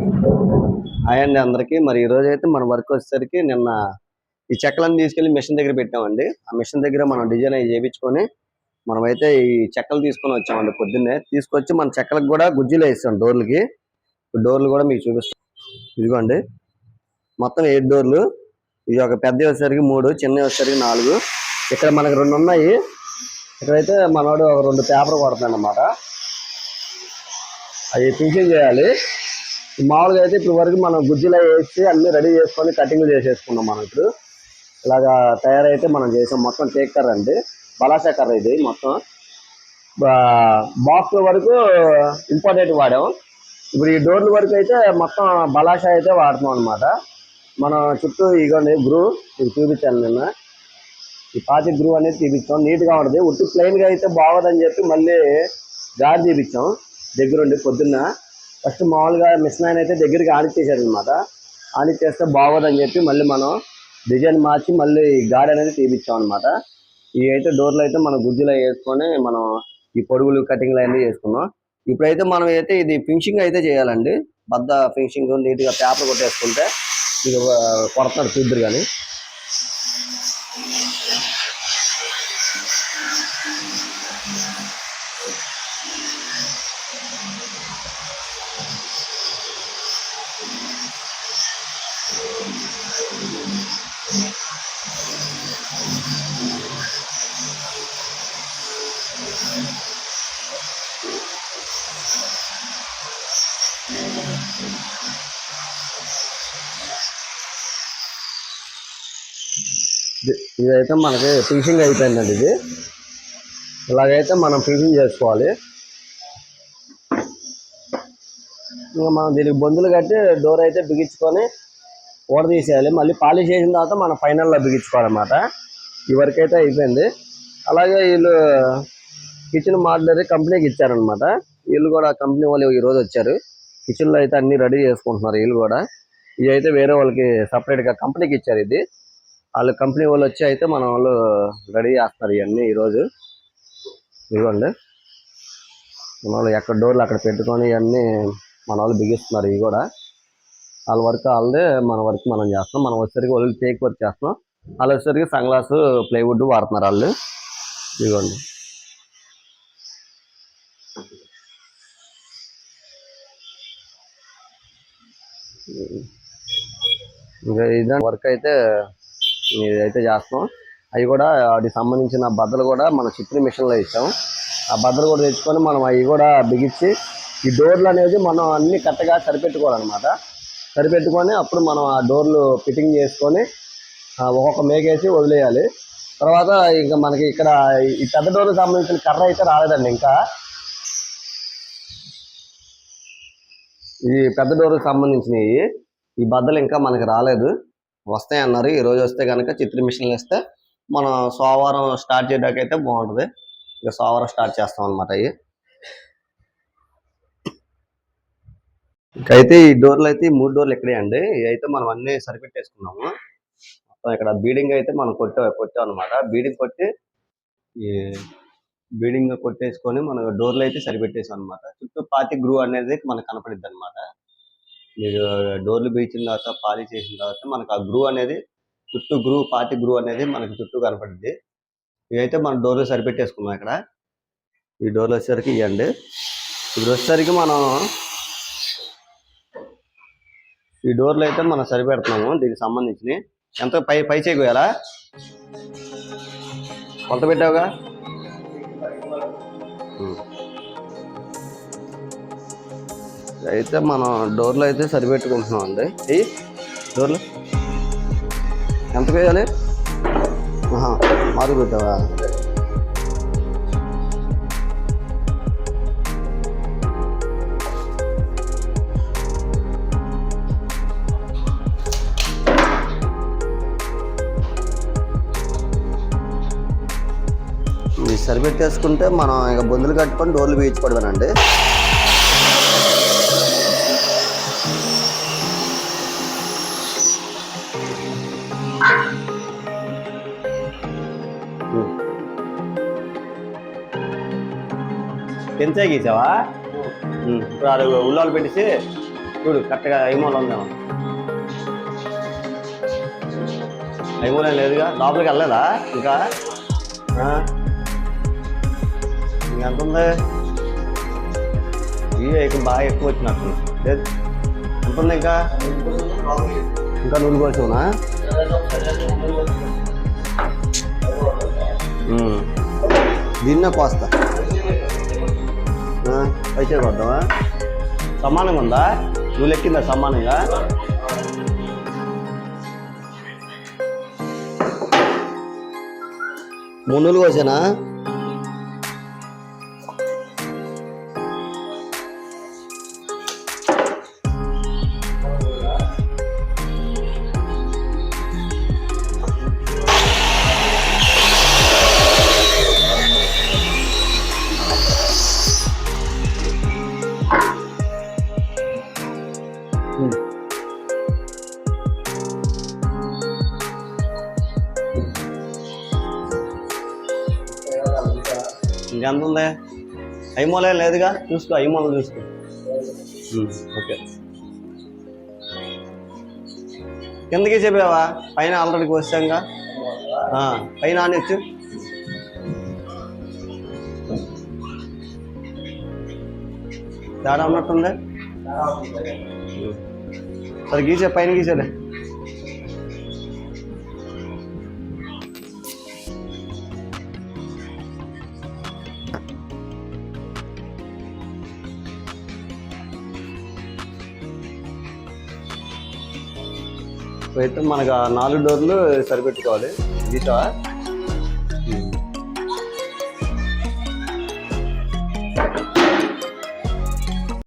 Hi అండి అందరికీ. మరి ఈ రోజు అయితే మన వర్క్ వచ్చేసరికి నిన్న ఈ చెక్కలను తీసుకెళ్లి మిషన్ దగ్గర పెట్టామండి. ఆ మిషన్ దగ్గర మనం డిజైన్ అవి చేయించుకొని మనమైతే ఈ చెక్కలు తీసుకొని వచ్చామండి. పొద్దున్నే తీసుకొచ్చి మన చెక్కలకు కూడా గుజ్జులు వేస్తాం డోర్లకి. డోర్లు కూడా మీకు చూపిస్తాం. ఇదిగోండి మొత్తం 8 డోర్లు. ఇది ఒక పెద్ద వచ్చేసరికి 3, చిన్న వచ్చేసరికి 4. ఇక్కడ మనకి 2 ఉన్నాయి. ఇక్కడైతే మనోడు ఒక 2 పేపర్ కొడుతున్నాడు అన్నమాట. అవి ఫినిషింగ్ చేయాలి. మామూలుగా అయితే ఇప్పుడు వరకు మనం గుజ్జులో వేసి అన్ని రెడీ చేసుకొని కటింగ్ చేసేసుకున్నాం. మనం ఇప్పుడు ఇలాగా తయారైతే మనం చేసాం. మొత్తం టేక్ కర్ర అండి, బలాసా కర్ర. ఇది మొత్తం బాక్స్ వరకు ఇంపార్టెంట్ వాడాం. ఇప్పుడు ఈ డోర్ల వరకు అయితే మొత్తం బలాసా అయితే వాడుతున్నాం అనమాట. మనం చుట్టూ ఇగోండి గ్రూ ఇది చూపించాను నిన్న. ఈ పాతి గ్రూ అనేది చూపించాం. నీట్గా ఉంటుంది. ఉట్టి ప్లెయిన్గా అయితే బాగోదని చెప్పి మళ్ళీ గాడి చూపించాం దగ్గరుండి పొద్దున్న. ఫస్ట్ మామూలుగా మిషన్ ఆయన అయితే దగ్గరికి ఆడిచ్చేసాడు అనమాట. ఆడిచ్చేస్తే బాగోదని చెప్పి మళ్ళీ మనం డిజైన్ మార్చి మళ్ళీ గాడి అనేది తీపిచ్చాం అనమాట. ఇవి అయితే డోర్లు అయితే మనం గుజ్జులో వేసుకొని మనం ఈ పొడుగులు కటింగ్లు అన్నీ చేసుకున్నాం. ఇప్పుడైతే మనం అయితే ఇది ఫినిషింగ్ అయితే చేయాలండి. బద్ద ఫినిషింగ్ నీట్గా పేపర్ కొట్టేసుకుంటే ఇది కొడతాడు చూద్దరు కానీ. ఇదైతే మనకి ఫినిషింగ్ అయిపోయిందండి. ఇది ఇలాగైతే మనం ఫినిషింగ్ చేసుకోవాలి. ఇంకా మనం దీనికి బొందులు కట్టి డోర్ అయితే బిగించుకొని ఓడ తీసేయాలి. మళ్ళీ పాలిష్ చేసిన తర్వాత మనం ఫైనల్లో బిగించుకోవాలన్నమాట. ఈ వర్క్ అయితే అయిపోయింది. అలాగే వీళ్ళు కిచెన్ మాడ్యులర్ కంపెనీకి ఇచ్చారనమాట. వీళ్ళు కూడా కంపెనీ వాళ్ళు ఈరోజు వచ్చారు. కిచెన్లో అయితే అన్ని రెడీ చేసుకుంటున్నారు వీళ్ళు కూడా. ఇవి అయితే వేరే వాళ్ళకి సపరేట్గా కంపెనీకి ఇచ్చారు. ఇది వాళ్ళు కంపెనీ వాళ్ళు వచ్చి అయితే మన వాళ్ళు రెడీ చేస్తున్నారు ఇవన్నీ ఈరోజు. ఇవ్వండి మన వాళ్ళు ఎక్కడ డోర్లు అక్కడ పెట్టుకొని ఇవన్నీ మన వాళ్ళు బిగిస్తున్నారు. ఇవి కూడా వాళ్ళ వర్క్ వాళ్ళదే, మన వర్క్ మనం చేస్తాం. మనం వచ్చేసరికి వాళ్ళు టేక్ వర్క్ చేస్తాం. వాళ్ళు వచ్చేసరికి సన్ గ్లాస్ ప్లైవుడ్ వాడుతున్నారు వాళ్ళు. ఇదిగోండి ఇంకా ఇదే వర్క్ అయితే ఇదైతే చేస్తాం. అవి కూడా వాటికి సంబంధించిన బద్దలు కూడా మన చిత్రీ మిషన్లో ఇచ్చాం. ఆ బద్దలు కూడా తెచ్చుకొని మనం అవి కూడా బిగించి ఈ డోర్లు అనేది మనం అన్ని కరెక్ట్గా సరిపెట్టుకోవాలన్నమాట. సరిపెట్టుకొని అప్పుడు మనం ఆ డోర్లు ఫిట్టింగ్ చేసుకొని ఒక్కొక్క మేకేసి వదిలేయాలి. తర్వాత ఇంకా మనకి ఇక్కడ ఈ పెద్ద డోర్లకు సంబంధించిన కర్ర అయితే రాలేదండి. ఇంకా ఈ పెద్ద డోర్కి సంబంధించినవి ఈ బద్దలు ఇంకా మనకి రాలేదు. వస్తాయన్నారు. ఈరోజు వస్తే కనుక చిత్రీ మిషన్లు వేస్తే మనం సోమవారం స్టార్ట్ చేయడానికి అయితే బాగుంటుంది. ఇక సోమవారం స్టార్ట్ చేస్తాం అనమాట. అవి ఇంకైతే ఈ డోర్లు అయితే 3 డోర్లు ఇక్కడే అండి. ఇవి అయితే మనం అన్నీ సరిపెట్టేసుకున్నాము. మొత్తం ఇక్కడ బీడింగ్ అయితే మనం కొట్టాం అనమాట. బీడింగ్ కొట్టి ఈ బీడింగ్ కొట్టేసుకొని మన డోర్లు అయితే సరిపెట్టేసాం అనమాట. చుట్టూ పాతి గ్రూ అనేది మనకు కనపడిద్ది అనమాట. మీరు డోర్లు బిగించిన తర్వాత పాలిష్ చేసిన తర్వాత మనకు ఆ గ్రూ అనేది చుట్టూ పాతి గ్రూ అనేది మనకి చుట్టూ కనపడుద్ది. ఇవైతే మన డోర్లు సరిపెట్టేసుకున్నాం. ఇక్కడ ఈ డోర్లు వచ్చేసరికి ఇవ్వండి. ఇప్పుడు వచ్చేసరికి మనం ఈ డోర్లు అయితే మనం సరిపెడుతున్నాము. దీనికి సంబంధించి ఎంత పై చేయగోయాలా కొలత పెట్టావుగా. అయితే మనం డోర్లు అయితే సరిపెట్టుకుంటున్నాం అండి. ఈ డోర్లు ఎంత వేయాలి? మారు పెట్టావా? ఇది సరిపెట్టేసుకుంటే మనం ఇక బొందులు కట్టుకొని డోర్లు బిగించుకోవడమేనండి. పెంచే గీసావా? ఇప్పుడు ఉల్లాలు పెట్టేసి చూడు కరెక్ట్గా ఐమూల ఉందేమో. ఐమూల లేదుగా, లోపలికి వెళ్ళలేదా ఇంకా? ఇంకెంత ఉంది? ఇక బాగా ఎక్కువ వచ్చినట్టు లేదు. ఎంత ఉంది ఇంకా? ఇంకా నూనె కోసమా? దీన్నే కోస్తా. పైసలు కొద్దామా? సమానంగా ఉందా? నువ్వు లెక్కిందా సమానంగా? మున్నూలు కోసానా? ఇంకెంత ఉంది? ఐమూలే లేదుగా, చూసుకో ఐమూల చూసుకో. ఓకే, కిందకి చెప్పావా? పైన ఆల్రెడీ కోసాంగా, పైన ఆనిచ్చు. తేడా ఉన్నట్టుంది. సరే గీసే, పైన గీసేలే. అయితే మనకు 4 డోర్లు సరిపెట్టుకోవాలి. గీసావా?